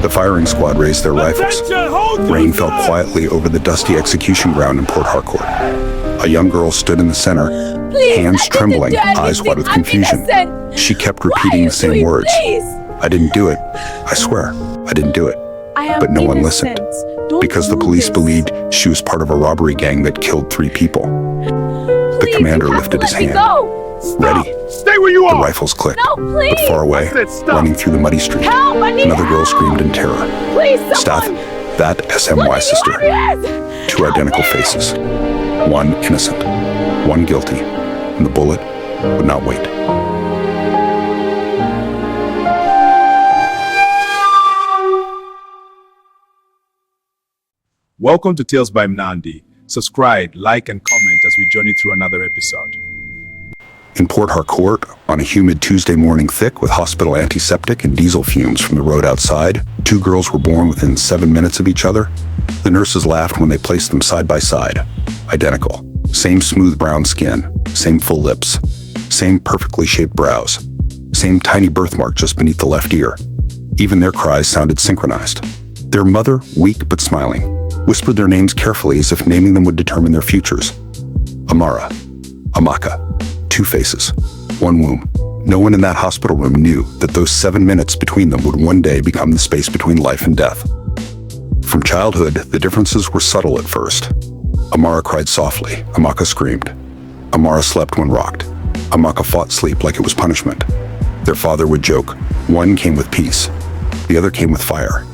The firing squad raised their rifles. Rain fell quietly over the dusty execution ground in Port Harcourt. A young girl stood in the center, hands trembling, eyes wide with confusion. She kept repeating the same words. I didn't do it. I swear, I didn't do it. But no one listened, because the police believed she was part of a robbery gang that killed 3 people. The commander lifted his hand. Ready. Stay where you are! The rifles clicked, but far away, running through the muddy street. Another girl screamed in terror. Staff, that SMY sister. 2 identical faces. One innocent, one guilty, and the bullet would not wait. Welcome to Tales by Mnandi. Subscribe, like, and comment as we journey through another episode. In Port Harcourt, on a humid Tuesday morning thick with hospital antiseptic and diesel fumes from the road outside, 2 girls were born within 7 minutes of each other. The nurses laughed when they placed them side by side. Identical. Same smooth brown skin, same full lips, same perfectly shaped brows, same tiny birthmark just beneath the left ear. Even their cries sounded synchronized. Their mother, weak but smiling, whispered their names carefully as if naming them would determine their futures. Amara, Amaka, 2 faces, 1 womb. No one in that hospital room knew that those 7 minutes between them would one day become the space between life and death. From childhood, the differences were subtle at first. Amara cried softly, Amaka screamed. Amara slept when rocked. Amaka fought sleep like it was punishment. Their father would joke, one came with peace, the other came with fire.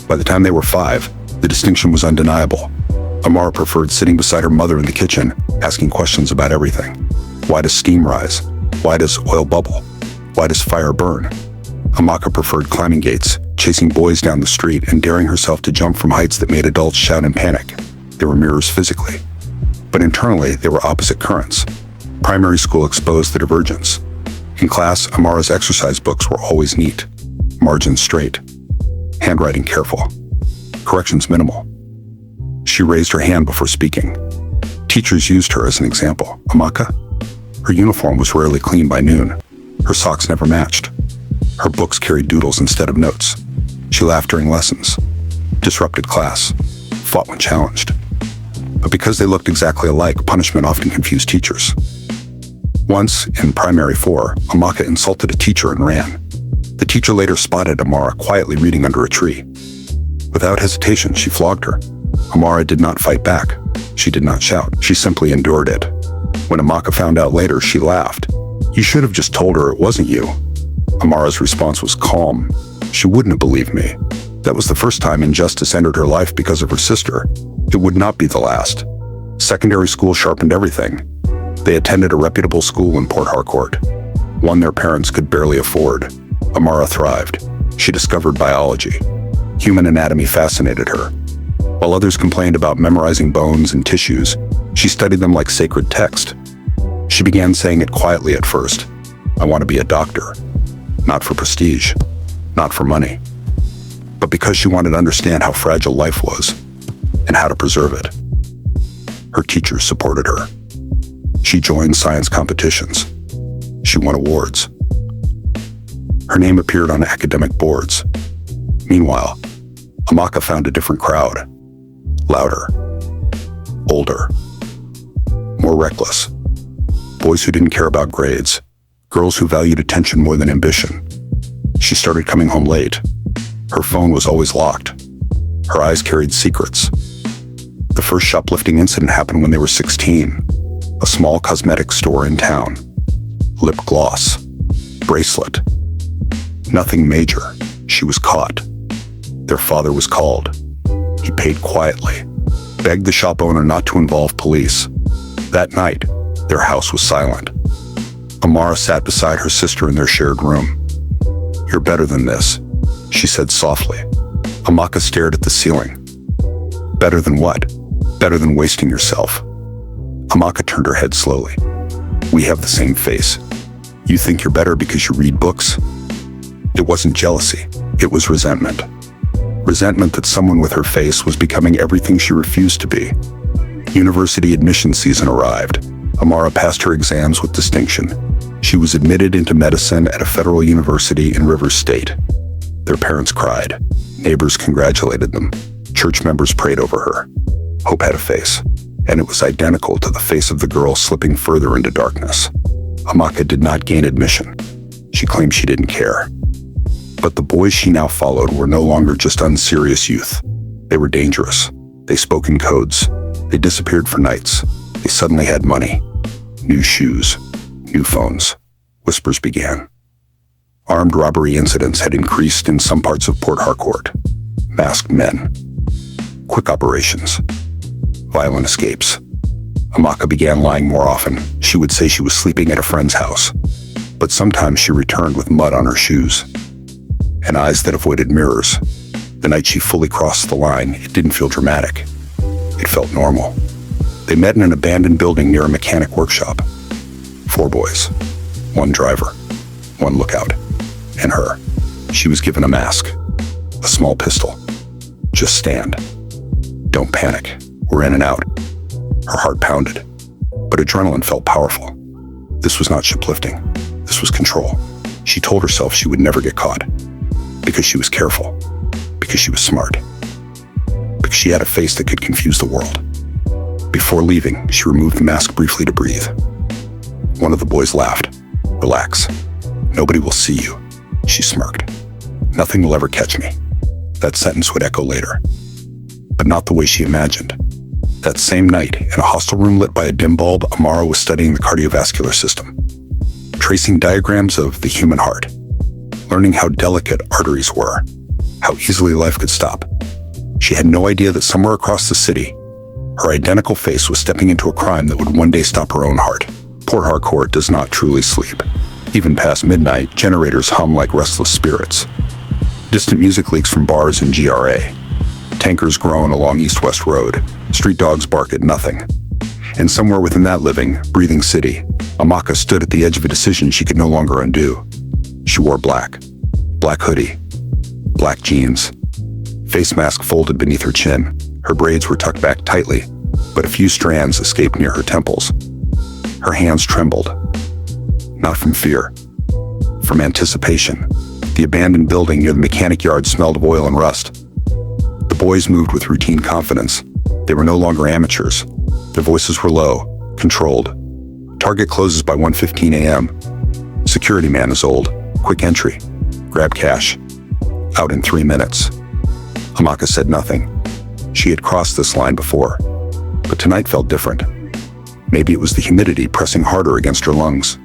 By the time they were 5, the distinction was undeniable. Amara preferred sitting beside her mother in the kitchen, asking questions about everything. Why does steam rise? Why does oil bubble? Why does fire burn? Amaka preferred climbing gates, chasing boys down the street, and daring herself to jump from heights that made adults shout in panic. They were mirrors physically, but internally they were opposite currents. Primary school exposed the divergence. In class, Amara's exercise books were always neat, margins straight, handwriting careful, corrections minimal. She raised her hand before speaking. Teachers used her as an example. Amaka? Her uniform was rarely clean by noon. Her socks never matched. Her books carried doodles instead of notes. She laughed during lessons, disrupted class, fought when challenged. But because they looked exactly alike, punishment often confused teachers. Once, in primary 4, Amaka insulted a teacher and ran. The teacher later spotted Amara quietly reading under a tree. Without hesitation, she flogged her. Amara did not fight back. She did not shout. She simply endured it. When Amaka found out later, she laughed. You should have just told her it wasn't you. Amara's response was calm. She wouldn't have believed me. That was the first time injustice entered her life because of her sister. It would not be the last. Secondary school sharpened everything. They attended a reputable school in Port Harcourt, one their parents could barely afford. Amara thrived. She discovered biology. Human anatomy fascinated her. While others complained about memorizing bones and tissues, she studied them like sacred text. She began saying it quietly at first. I want to be a doctor. Not for prestige, not for money, but because she wanted to understand how fragile life was and how to preserve it. Her teachers supported her. She joined science competitions. She won awards. Her name appeared on academic boards. Meanwhile, Amaka found a different crowd. Louder, older, more reckless. Boys who didn't care about grades. Girls who valued attention more than ambition. She started coming home late. Her phone was always locked. Her eyes carried secrets. The first shoplifting incident happened when they were 16. A small cosmetics store in town. Lip gloss. Bracelet. Nothing major. She was caught. Their father was called. He paid quietly, begged the shop owner not to involve police. That night, their house was silent. Amara sat beside her sister in their shared room. You're better than this, she said softly. Amaka stared at the ceiling. Better than what? Better than wasting yourself. Amaka turned her head slowly. We have the same face. You think you're better because you read books? It wasn't jealousy, it was resentment. Resentment that someone with her face was becoming everything she refused to be. University admission season arrived. Amara passed her exams with distinction. She was admitted into medicine at a federal university in Rivers State. Their parents cried. Neighbors congratulated them. Church members prayed over her. Hope had a face, and it was identical to the face of the girl slipping further into darkness. Amaka did not gain admission. She claimed she didn't care. But the boys she now followed were no longer just unserious youth. They were dangerous. They spoke in codes. They disappeared for nights. They suddenly had money. New shoes. New phones. Whispers began. Armed robbery incidents had increased in some parts of Port Harcourt. Masked men. Quick operations. Violent escapes. Amaka began lying more often. She would say she was sleeping at a friend's house. But sometimes she returned with mud on her shoes. And eyes that avoided mirrors. The night she fully crossed the line, it didn't feel dramatic. It felt normal. They met in an abandoned building near a mechanic workshop. 4 boys. 1 driver. 1 lookout. And her. She was given a mask. A small pistol. Just stand. Don't panic. We're in and out. Her heart pounded. But adrenaline felt powerful. This was not shoplifting. This was control. She told herself she would never get caught. Because she was careful. Because she was smart. Because she had a face that could confuse the world. Before leaving, she removed the mask briefly to breathe. One of the boys laughed. Relax. Nobody will see you. She smirked. Nothing will ever catch me. That sentence would echo later. But not the way she imagined. That same night, in a hostel room lit by a dim bulb, Amara was studying the cardiovascular system. Tracing diagrams of the human heart. Learning how delicate arteries were. How easily life could stop. She had no idea that somewhere across the city, her identical face was stepping into a crime that would one day stop her own heart. Port Harcourt does not truly sleep. Even past midnight, generators hum like restless spirits. Distant music leaks from bars in GRA. Tankers groan along East-West Road. Street dogs bark at nothing. And somewhere within that living, breathing city, Amaka stood at the edge of a decision she could no longer undo. She wore black. Black hoodie. Black jeans. Face mask folded beneath her chin. Her braids were tucked back tightly, but a few strands escaped near her temples. Her hands trembled. Not from fear. From anticipation. The abandoned building near the mechanic yard smelled of oil and rust. The boys moved with routine confidence. They were no longer amateurs. Their voices were low, controlled. Target closes by 1:15 a.m. Security man is old. Quick entry. Grab cash. Out in 3 minutes. Amaka said nothing. She had crossed this line before, but tonight felt different. Maybe it was the humidity pressing harder against her lungs.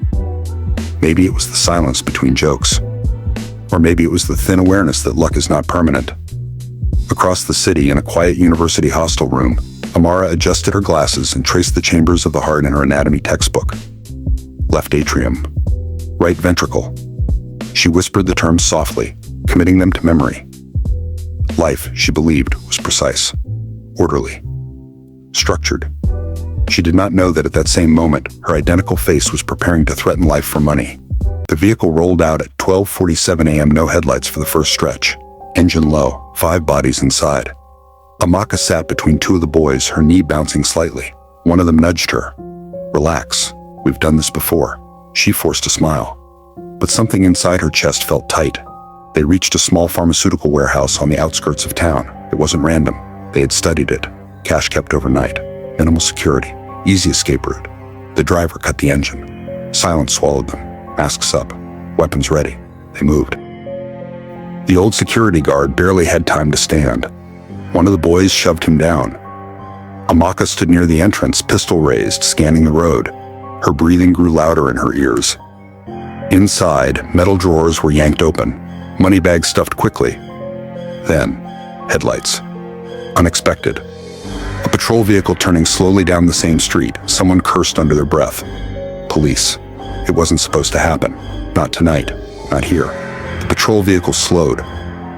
Maybe it was the silence between jokes. Or maybe it was the thin awareness that luck is not permanent. Across the city, in a quiet university hostel room, Amara adjusted her glasses and traced the chambers of the heart in her anatomy textbook. Left atrium. Right ventricle. She whispered the terms softly, committing them to memory. Life, she believed, was precise, orderly, structured. She did not know that at that same moment, her identical face was preparing to threaten life for money. The vehicle rolled out at 12:47 a.m., no headlights for the first stretch. Engine low, 5 bodies inside. Amaka sat between 2 of the boys, her knee bouncing slightly. One of them nudged her. Relax, we've done this before. She forced a smile. But something inside her chest felt tight. They reached a small pharmaceutical warehouse on the outskirts of town. It wasn't random. They had studied it. Cash kept overnight. Minimal security. Easy escape route. The driver cut the engine. Silence swallowed them. Masks up. Weapons ready. They moved. The old security guard barely had time to stand. One of the boys shoved him down. Amaka stood near the entrance, pistol raised, scanning the road. Her breathing grew louder in her ears. Inside, metal drawers were yanked open. Money bags stuffed quickly. Then, headlights. Unexpected. A patrol vehicle turning slowly down the same street. Someone cursed under their breath. Police. It wasn't supposed to happen. Not tonight. Not here. The patrol vehicle slowed.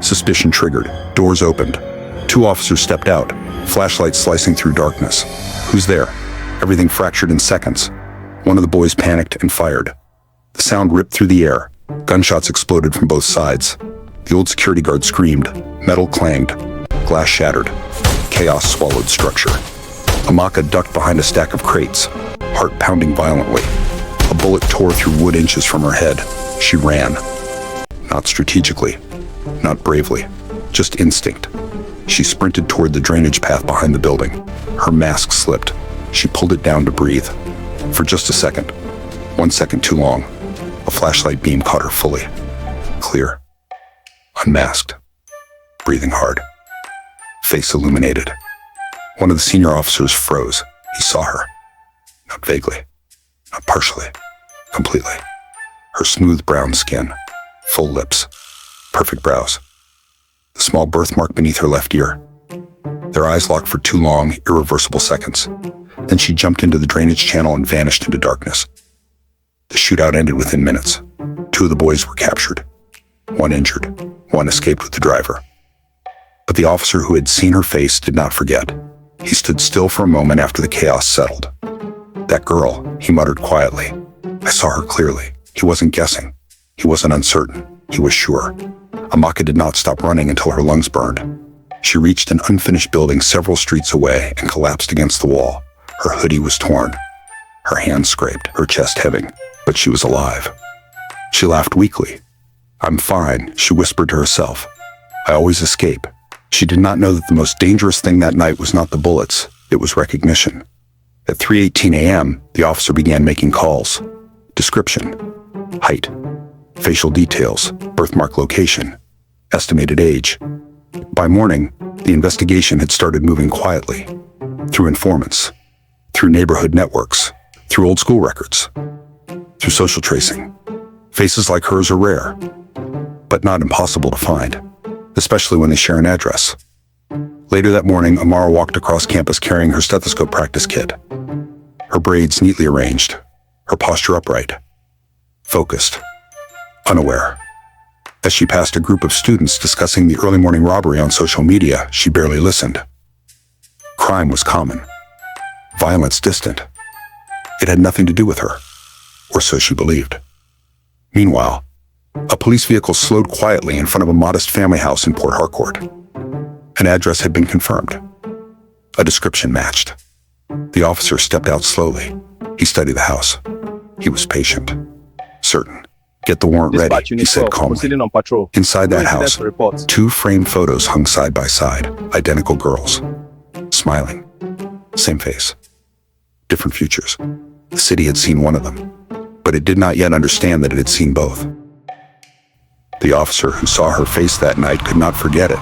Suspicion triggered. Doors opened. 2 officers stepped out. Flashlights slicing through darkness. Who's there? Everything fractured in seconds. One of the boys panicked and fired. The sound ripped through the air. Gunshots exploded from both sides. The old security guard screamed. Metal clanged. Glass shattered. Chaos swallowed structure. Amaka ducked behind a stack of crates, heart pounding violently. A bullet tore through wood inches from her head. She ran. Not strategically. not bravely, just instinct. She sprinted toward the drainage path behind the building. Her mask slipped. She pulled it down to breathe. For just a second, 1 second too long, a flashlight beam caught her fully. Clear. Unmasked. Breathing hard. Face illuminated. One of the senior officers froze. He saw her. Not vaguely. Not partially. Completely. Her smooth brown skin. Full lips. Perfect brows. The small birthmark beneath her left ear. Their eyes locked for 2 long, irreversible seconds. Then she jumped into the drainage channel and vanished into darkness. The shootout ended within minutes. 2 of the boys were captured. 1 injured. 1 escaped with the driver. But the officer who had seen her face did not forget. He stood still for a moment after the chaos settled. That girl, he muttered quietly. I saw her clearly. He wasn't guessing. He wasn't uncertain. He was sure. Amaka did not stop running until her lungs burned. She reached an unfinished building several streets away and collapsed against the wall. Her hoodie was torn. Her hands scraped, her chest heaving, but she was alive. She laughed weakly. I'm fine, she whispered to herself. I always escape. She did not know that the most dangerous thing that night was not the bullets, it was recognition. At 3:18 a.m., the officer began making calls. Description, height, facial details, birthmark location, estimated age. By morning, the investigation had started moving quietly, through informants, through neighborhood networks, through old school records, through social tracing. Faces like hers are rare, but not impossible to find, especially when they share an address. Later that morning, Amara walked across campus carrying her stethoscope practice kit. Her braids neatly arranged, her posture upright, focused, unaware. As she passed a group of students discussing the early morning robbery on social media, she barely listened. Crime was common, violence distant. It had nothing to do with her, or so she believed. Meanwhile, a police vehicle slowed quietly in front of a modest family house in Port Harcourt. An address had been confirmed. A description matched. The officer stepped out slowly. He studied the house. He was patient, certain. Get the warrant ready, he said calmly. Inside that house, 2 framed photos hung side by side, identical girls, smiling, same face, different futures. The city had seen one of them, but it did not yet understand that it had seen both. The officer who saw her face that night could not forget it.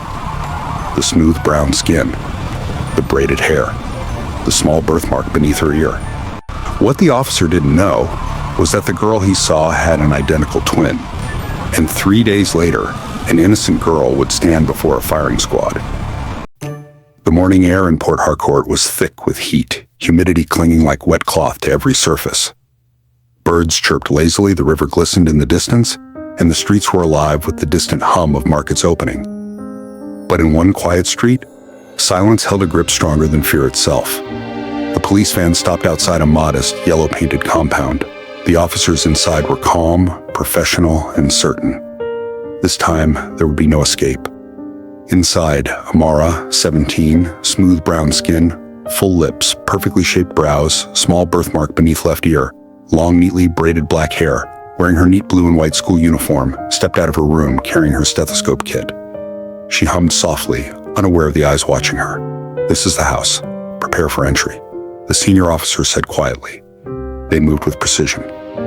The smooth brown skin, the braided hair, the small birthmark beneath her ear. What the officer didn't know was that the girl he saw had an identical twin, and 3 days later, an innocent girl would stand before a firing squad. The morning air in Port Harcourt was thick with heat, humidity clinging like wet cloth to every surface. Birds chirped lazily, the river glistened in the distance, and the streets were alive with the distant hum of markets opening. But in one quiet street, silence held a grip stronger than fear itself. The police van stopped outside a modest, yellow-painted compound. The officers inside were calm, professional, and certain. This time, there would be no escape. Inside, Amara, 17, smooth brown skin, full lips, perfectly shaped brows, small birthmark beneath left ear, long, neatly braided black hair, wearing her neat blue and white school uniform, stepped out of her room carrying her stethoscope kit. She hummed softly, unaware of the eyes watching her. This is the house. Prepare for entry, the senior officer said quietly. They moved with precision.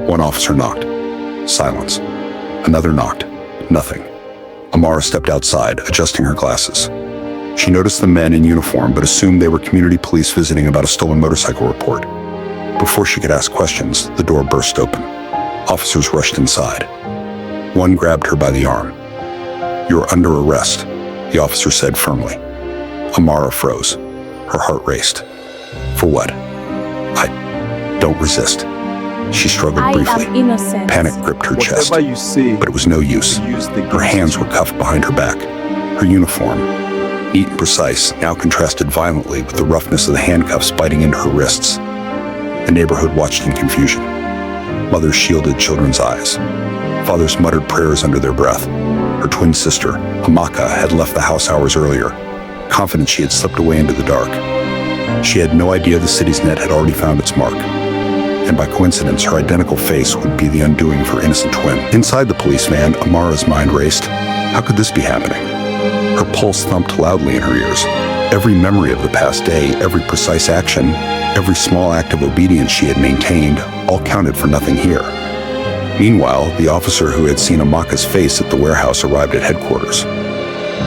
One officer knocked. Silence. Another knocked. Nothing. Amara stepped outside, adjusting her glasses. She noticed the men in uniform, but assumed they were community police visiting about a stolen motorcycle report. Before she could ask questions, the door burst open. Officers rushed inside. One grabbed her by the arm. You're under arrest, the officer said firmly. Amara froze. Her heart raced. For what? Don't resist. She struggled briefly. Panic gripped her chest, but it was no use. Her hands were cuffed behind her back. Her uniform, neat and precise, now contrasted violently with the roughness of the handcuffs biting into her wrists. The neighborhood watched in confusion. Mothers shielded children's eyes. Fathers muttered prayers under their breath. Her twin sister, Amaka, had left the house hours earlier, confident she had slipped away into the dark. She had no idea the city's net had already found its mark. And by coincidence, her identical face would be the undoing of her innocent twin. Inside the police van, Amara's mind raced. How could this be happening? Her pulse thumped loudly in her ears. Every memory of the past day, every precise action, every small act of obedience she had maintained, all counted for nothing here. Meanwhile, the officer who had seen Amaka's face at the warehouse arrived at headquarters.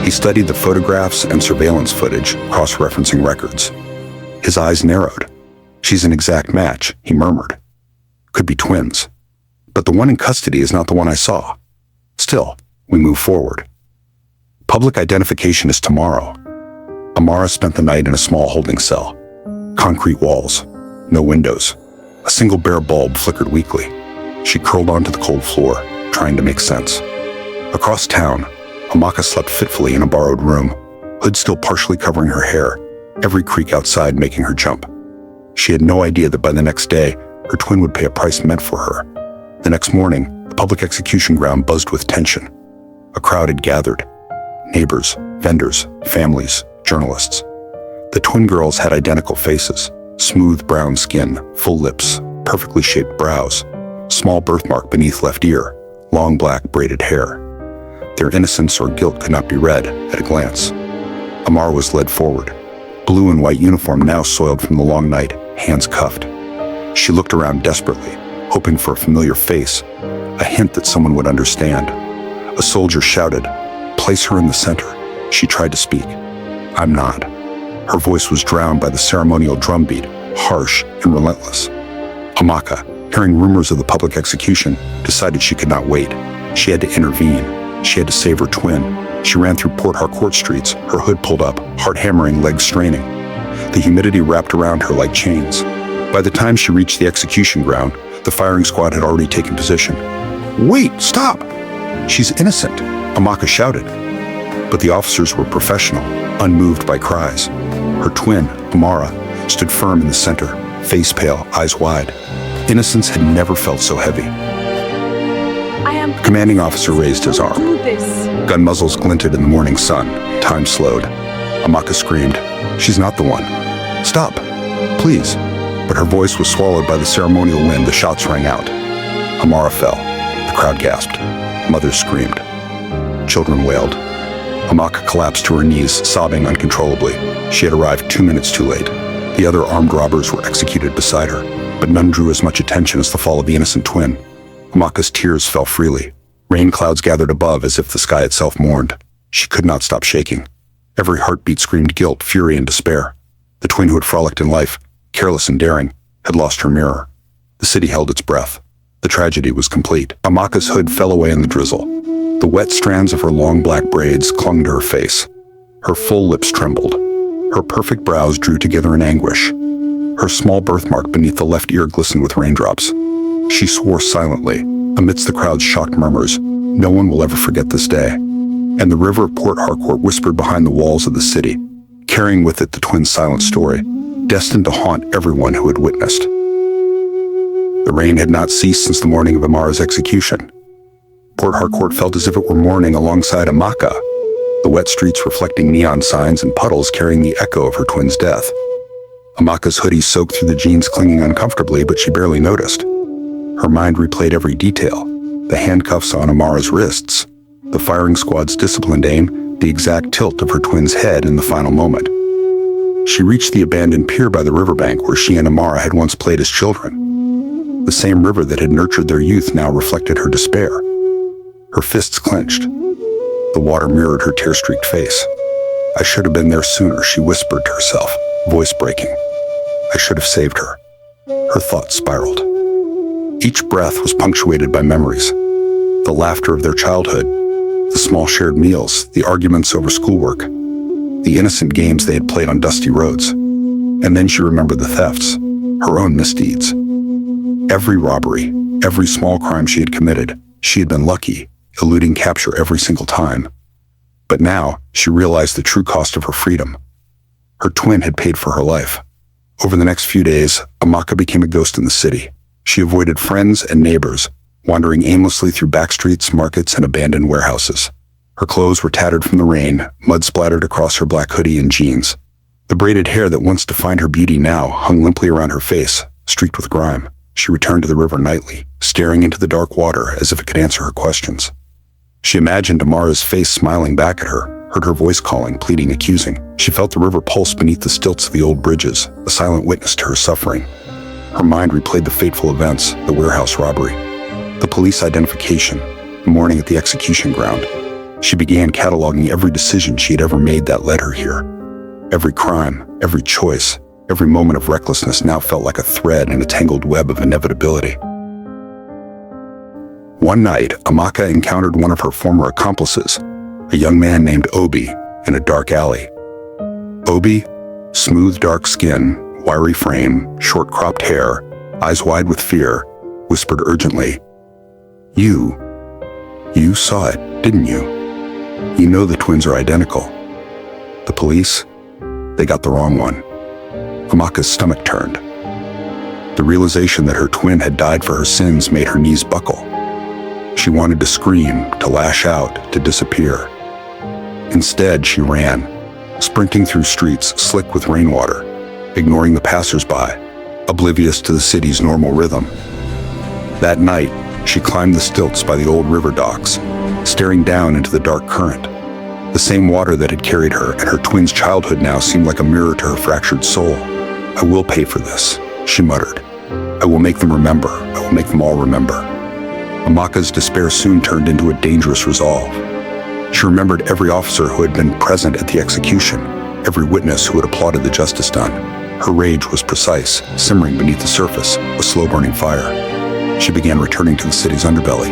He studied the photographs and surveillance footage, cross-referencing records. His eyes narrowed. "She's an exact match," he murmured. "Could be twins. But the one in custody is not the one I saw." Still, we move forward. Public identification is tomorrow. Amara spent the night in a small holding cell. Concrete walls, no windows. A single bare bulb flickered weakly. She curled onto the cold floor, trying to make sense. Across town, Amaka slept fitfully in a borrowed room, hood still partially covering her hair, every creak outside making her jump. She had no idea that by the next day, her twin would pay a price meant for her. The next morning, the public execution ground buzzed with tension. A crowd had gathered. Neighbors, vendors, families, journalists. The twin girls had identical faces, smooth brown skin, full lips, perfectly shaped brows, small birthmark beneath left ear, long black braided hair. Their innocence or guilt could not be read at a glance. Amara was led forward, blue and white uniform now soiled from the long night, hands cuffed. She looked around desperately, hoping for a familiar face, a hint that someone would understand. A soldier shouted, "Place her in the center." She tried to speak. "I'm not." Her voice was drowned by the ceremonial drumbeat, harsh and relentless. Amaka, hearing rumors of the public execution, decided she could not wait. She had to intervene. She had to save her twin. She ran through Port Harcourt streets, her hood pulled up, heart hammering, legs straining. The humidity wrapped around her like chains. By the time she reached the execution ground, the firing squad had already taken position. "Wait, stop! She's innocent," Amaka shouted. But the officers were professional, unmoved by cries. Her twin, Amara, stood firm in the center, face pale, eyes wide. Innocence had never felt so heavy. The commanding officer raised his arm. Do this. Gun muzzles glinted in the morning sun. Time slowed. Amaka screamed, "She's not the one. Stop, please." But her voice was swallowed by the ceremonial wind. The shots rang out. Amara fell. The crowd gasped. Mothers screamed. Children wailed. Amaka collapsed to her knees, sobbing uncontrollably. She had arrived 2 minutes too late. The other armed robbers were executed beside her, but none drew as much attention as the fall of the innocent twin. Amaka's tears fell freely. Rain clouds gathered above as if the sky itself mourned. She could not stop shaking. Every heartbeat screamed guilt, fury, and despair. The twin who had frolicked in life, careless and daring, had lost her mirror. The city held its breath. The tragedy was complete. Amaka's hood fell away in the drizzle. The wet strands of her long black braids clung to her face. Her full lips trembled. Her perfect brows drew together in anguish. Her small birthmark beneath the left ear glistened with raindrops. She swore silently, amidst the crowd's shocked murmurs, "No one will ever forget this day." And the river of Port Harcourt whispered behind the walls of the city, carrying with it the twins' silent story, destined to haunt everyone who had witnessed. The rain had not ceased since the morning of Amara's execution. Port Harcourt felt as if it were mourning alongside Amaka, the wet streets reflecting neon signs and puddles carrying the echo of her twin's death. Amaka's hoodie soaked through the jeans, clinging uncomfortably, but she barely noticed. Her mind replayed every detail, the handcuffs on Amara's wrists, the firing squad's disciplined aim, the exact tilt of her twin's head in the final moment. She reached the abandoned pier by the riverbank where she and Amara had once played as children. The same river that had nurtured their youth now reflected her despair. Her fists clenched. The water mirrored her tear-streaked face. "I should have been there sooner," she whispered to herself, voice breaking. "I should have saved her." Her thoughts spiraled. Each breath was punctuated by memories. The laughter of their childhood, the small shared meals, the arguments over schoolwork, the innocent games they had played on dusty roads. And then she remembered the thefts, her own misdeeds. Every robbery, every small crime she had committed, she had been lucky, eluding capture every single time. But now, she realized the true cost of her freedom. Her twin had paid for her life. Over the next few days, Amaka became a ghost in the city. She avoided friends and neighbors, wandering aimlessly through back streets, markets, and abandoned warehouses. Her clothes were tattered from the rain, mud splattered across her black hoodie and jeans. The braided hair that once defined her beauty now hung limply around her face, streaked with grime. She returned to the river nightly, staring into the dark water as if it could answer her questions. She imagined Amara's face smiling back at her, heard her voice calling, pleading, accusing. She felt the river pulse beneath the stilts of the old bridges, a silent witness to her suffering. Her mind replayed the fateful events, the warehouse robbery, the police identification, the morning at the execution ground. She began cataloging every decision she had ever made that led her here. Every crime, every choice, every moment of recklessness now felt like a thread in a tangled web of inevitability. One night, Amaka encountered one of her former accomplices, a young man named Obi, in a dark alley. Obi, smooth dark skin, wiry frame, short cropped hair, eyes wide with fear, whispered urgently, You saw it, didn't you? You know the twins are identical. The police, they got the wrong one. Amaka's stomach turned. The realization that her twin had died for her sins made her knees buckle. She wanted to scream, to lash out, to disappear. Instead, she ran, sprinting through streets slick with rainwater, ignoring the passers-by, oblivious to the city's normal rhythm. That night, she climbed the stilts by the old river docks, staring down into the dark current. The same water that had carried her and her twin's childhood now seemed like a mirror to her fractured soul. I will pay for this, she muttered. I will make them remember. I will make them all remember. Amaka's despair soon turned into a dangerous resolve. She remembered every officer who had been present at the execution, every witness who had applauded the justice done. Her rage was precise, simmering beneath the surface, a slow-burning fire. She began returning to the city's underbelly,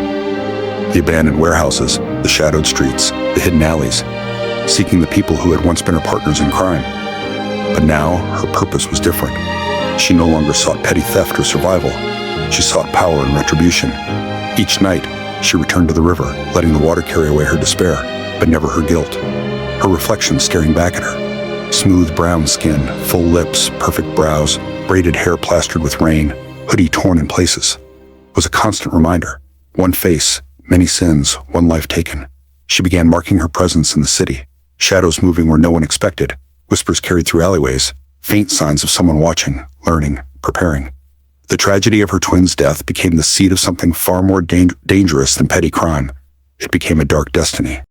the abandoned warehouses, the shadowed streets, the hidden alleys, seeking the people who had once been her partners in crime. But now, her purpose was different. She no longer sought petty theft or survival. She sought power and retribution. Each night, she returned to the river, letting the water carry away her despair, but never her guilt. Her reflection staring back at her. Smooth brown skin, full lips, perfect brows, braided hair plastered with rain, hoodie torn in places. Was a constant reminder. One face, many sins, one life taken. She began marking her presence in the city. Shadows moving where no one expected. Whispers carried through alleyways. Faint signs of someone watching, learning, preparing. The tragedy of her twin's death became the seed of something far more dangerous than petty crime. It became a dark destiny.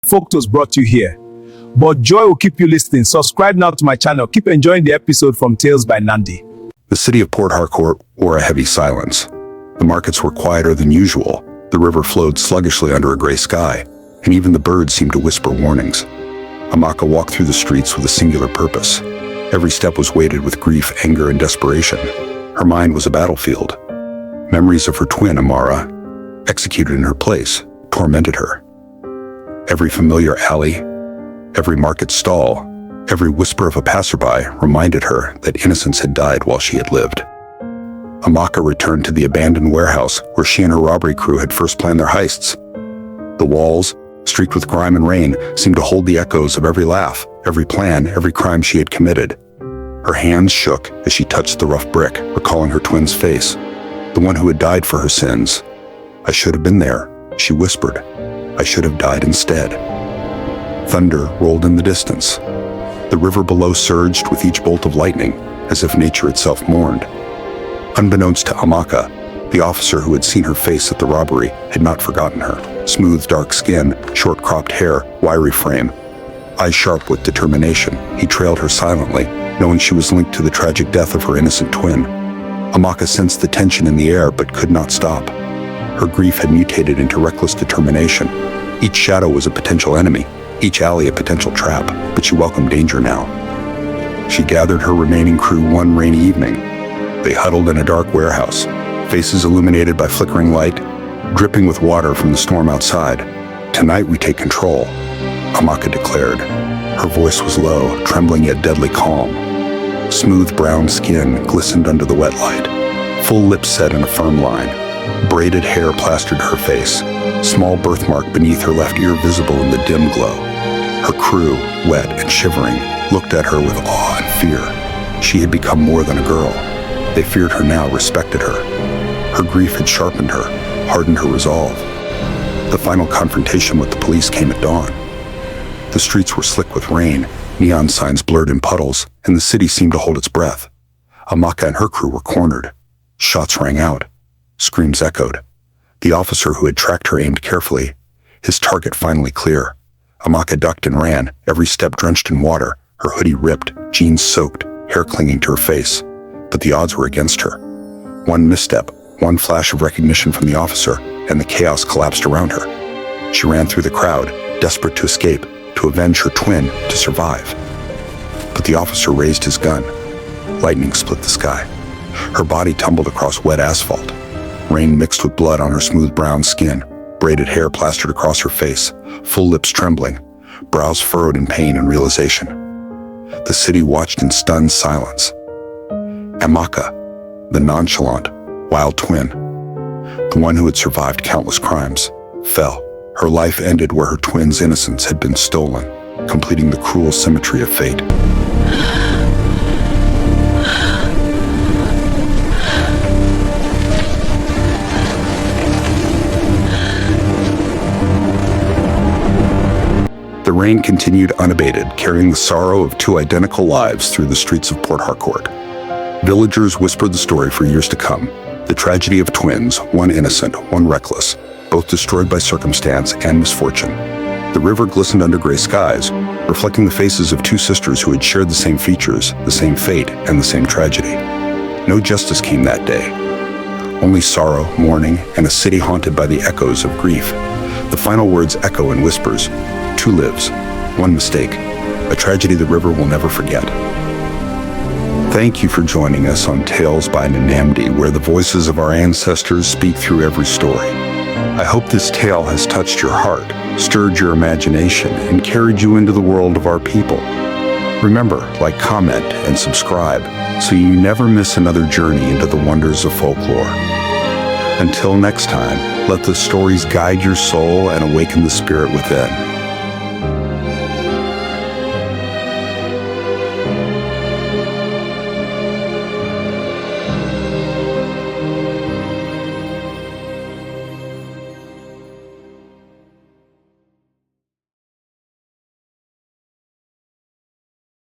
Folktales brought you here, but joy will keep you listening. Subscribe now to my channel. Keep enjoying the episode from Tales by Nandi. The city of Port Harcourt wore a heavy silence. The markets were quieter than usual. The river flowed sluggishly under a gray sky, and even the birds seemed to whisper warnings. Amaka walked through the streets with a singular purpose. Every step was weighted with grief, anger, and desperation. Her mind was a battlefield. Memories of her twin, Amara, executed in her place, tormented her. Every familiar alley, every market stall, every whisper of a passerby reminded her that innocence had died while she had lived. Amaka returned to the abandoned warehouse where she and her robbery crew had first planned their heists. The walls, streaked with grime and rain, seemed to hold the echoes of every laugh, every plan, every crime she had committed. Her hands shook as she touched the rough brick, recalling her twin's face, the one who had died for her sins. I should have been there, she whispered. I should have died instead. Thunder rolled in the distance. The river below surged with each bolt of lightning, as if nature itself mourned. Unbeknownst to Amaka, the officer who had seen her face at the robbery had not forgotten her. Smooth, dark skin, short cropped hair, wiry frame. Eyes sharp with determination, he trailed her silently, knowing she was linked to the tragic death of her innocent twin. Amaka sensed the tension in the air but could not stop. Her grief had mutated into reckless determination. Each shadow was a potential enemy, each alley a potential trap, but she welcomed danger now. She gathered her remaining crew one rainy evening. They huddled in a dark warehouse, faces illuminated by flickering light, dripping with water from the storm outside. Tonight we take control, Amaka declared. Her voice was low, trembling yet deadly calm. Smooth brown skin glistened under the wet light. Full lips set in a firm line. Braided hair plastered her face. Small birthmark beneath her left ear visible in the dim glow. Her crew, wet and shivering, looked at her with awe and fear. She had become more than a girl. They feared her now, respected her. Her grief had sharpened her, hardened her resolve. The final confrontation with the police came at dawn. The streets were slick with rain, neon signs blurred in puddles, and the city seemed to hold its breath. Amaka and her crew were cornered. Shots rang out. Screams echoed. The officer who had tracked her aimed carefully, his target finally clear. Amaka ducked and ran, every step drenched in water, her hoodie ripped, jeans soaked, hair clinging to her face. But the odds were against her. One misstep, one flash of recognition from the officer, and the chaos collapsed around her. She ran through the crowd, desperate to escape, to avenge her twin, to survive. But the officer raised his gun. Lightning split the sky. Her body tumbled across wet asphalt. Rain mixed with blood on her smooth brown skin, braided hair plastered across her face, full lips trembling, brows furrowed in pain and realization. The city watched in stunned silence. Amaka, the nonchalant, wild twin, the one who had survived countless crimes, fell. Her life ended where her twin's innocence had been stolen, completing the cruel symmetry of fate. The rain continued unabated, carrying the sorrow of two identical lives through the streets of Port Harcourt. Villagers whispered the story for years to come, the tragedy of twins, one innocent, one reckless, both destroyed by circumstance and misfortune. The river glistened under gray skies, reflecting the faces of two sisters who had shared the same features, the same fate, and the same tragedy. No justice came that day. Only sorrow, mourning, and a city haunted by the echoes of grief. The final words echo in whispers. Two lives, one mistake, a tragedy the river will never forget. Thank you for joining us on Tales by Nnamdi, where the voices of our ancestors speak through every story. I hope this tale has touched your heart, stirred your imagination, and carried you into the world of our people. Remember, like, comment, and subscribe so you never miss another journey into the wonders of folklore. Until next time, let the stories guide your soul and awaken the spirit within.